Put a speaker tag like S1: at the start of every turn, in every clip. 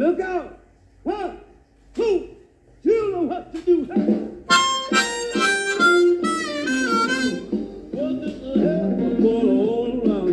S1: Look out! 1, 2, you know what to do. Well, this is hell going all around.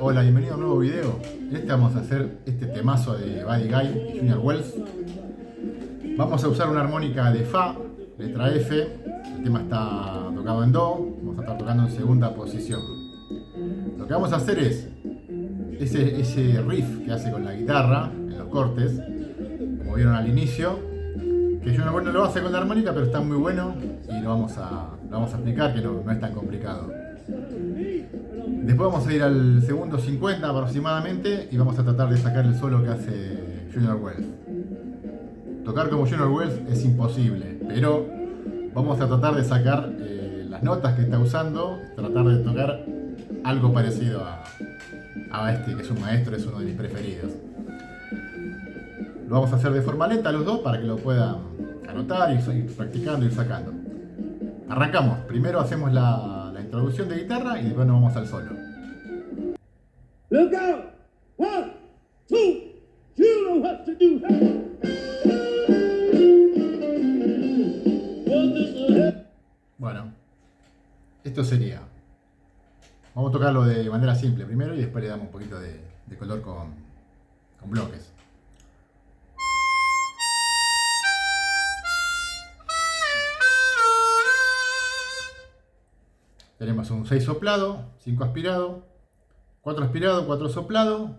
S2: Hola, bienvenido a un nuevo video. En este vamos a hacer este temazo de Buddy Guy y Junior Wells. Vamos a usar una armónica de Fa, letra F. El tema está tocado en Do. Vamos a estar tocando en segunda posición. Lo que vamos a hacer es ese riff que hace con la guitarra en los cortes, como vieron al inicio, que Junior Wells no lo hace con la armónica, pero está muy bueno y lo vamos a explicar, que no es tan complicado. Después vamos a ir al segundo 50 aproximadamente y vamos a tratar de sacar el solo que hace Junior Wells. Tocar como Junior Wells es imposible, pero vamos a tratar de sacar las notas que está usando, tratar de tocar algo parecido a este, que es un maestro, es uno de mis preferidos. Lo vamos a hacer de forma lenta los dos para que lo puedan anotar, ir practicando, ir sacando. Arrancamos, primero hacemos la introducción de guitarra y después nos vamos al solo.
S1: Look out! 1, 2, you know what to do. Well, this is hell.
S2: Bueno, esto sería. Vamos a tocarlo de manera simple primero y después le damos un poquito de color con bloques. Tenemos un 6 soplado, 5 aspirado, 4 aspirado, 4 soplado,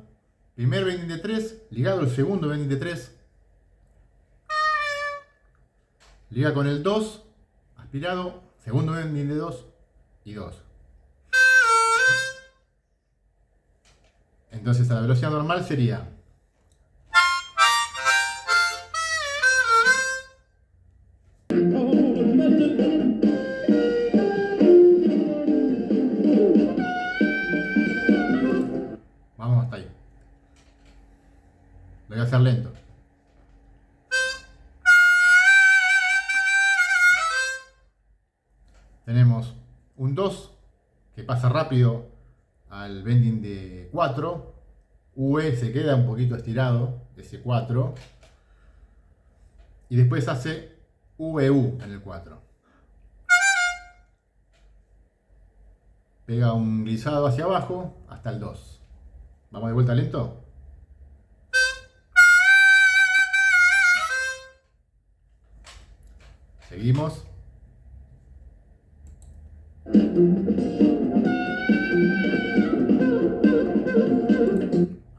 S2: primer bending de 3, ligado el segundo bending de 3, liga con el 2, aspirado, segundo bending de 2 y 2. Entonces a la velocidad normal sería vamos hasta ahí. Lo voy a hacer lento. Tenemos un 2 que pasa rápido al bending de 4. UE se queda un poquito estirado, ese 4. Y después hace VU en el 4. Pega un glissado hacia abajo hasta el 2. Vamos de vuelta lento. Seguimos.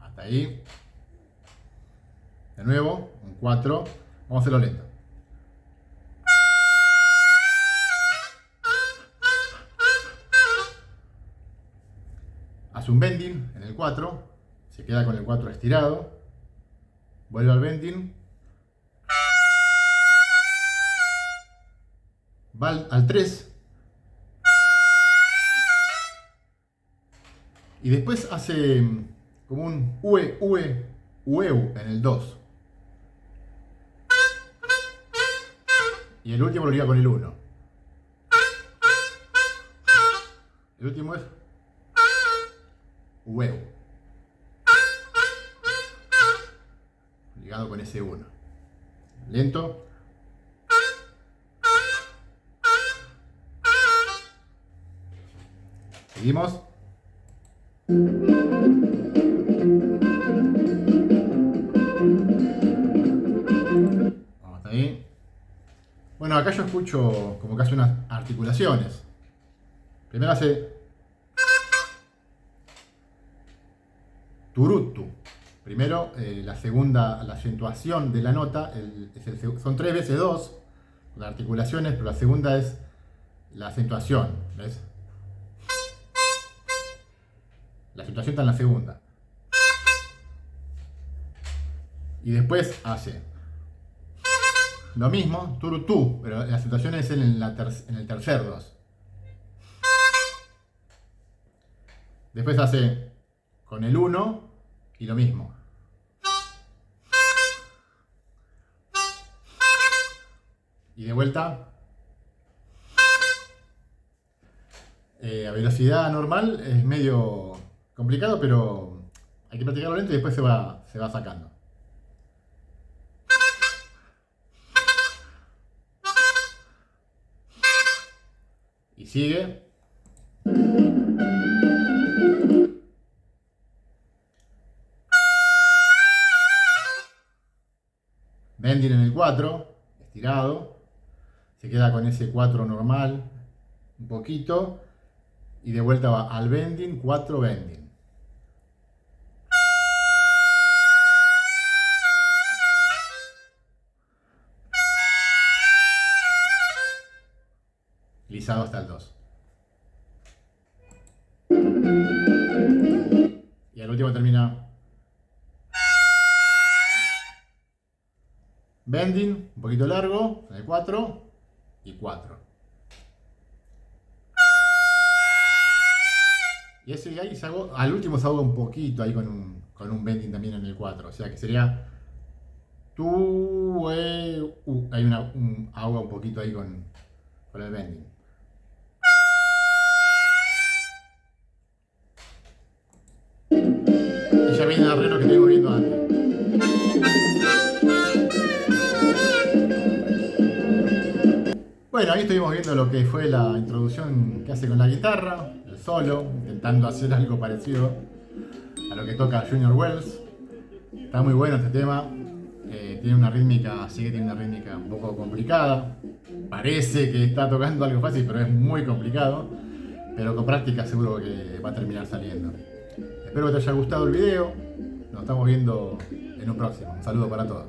S2: Hasta ahí. De nuevo, un 4. Vamos a hacerlo lento. Hace un bending en el 4, se queda con el 4 estirado, vuelve al bending, va al 3 y después hace como un UEU en el 2 y el último lo liga con el 1. El último es huevo ligado con ese 1 lento. Seguimos. Vamos hasta ahí. Bueno, acá yo escucho como que hace unas articulaciones. Primero hace turutu. Primero, la segunda, la acentuación de la nota, son 3 veces 2, las articulaciones, pero la segunda es la acentuación, ¿ves? La acentuación está en la segunda. Y después hace lo mismo, turutú, pero la acentuación es en el tercer dos. Después hace con el 1 y lo mismo. Y de vuelta. A velocidad normal es medio complicado, pero hay que practicarlo lento y después se va sacando. Y sigue. Bending en el 4, estirado. Se queda con ese 4 normal, un poquito. Y de vuelta va al bending, 4 bending. Lisado hasta el 2. Y al último termina bending, un poquito largo, en el 4 y 4. Y ese ahí al último se ahoga un poquito ahí con un bending también en el 4. O sea que sería tu, hay un ahoga un poquito ahí con el bending. Y ya viene el arreglo que estuvimos viendo antes. Bueno, ahí estuvimos viendo lo que fue la introducción que hace con la guitarra, el solo, intentando hacer algo parecido a lo que toca Junior Wells. Está muy bueno este tema, tiene una rítmica, sí que tiene una rítmica un poco complicada. Parece que está tocando algo fácil, pero es muy complicado. Pero con práctica seguro que va a terminar saliendo. Espero que te haya gustado el video. Nos estamos viendo en un próximo. Un saludo para todos.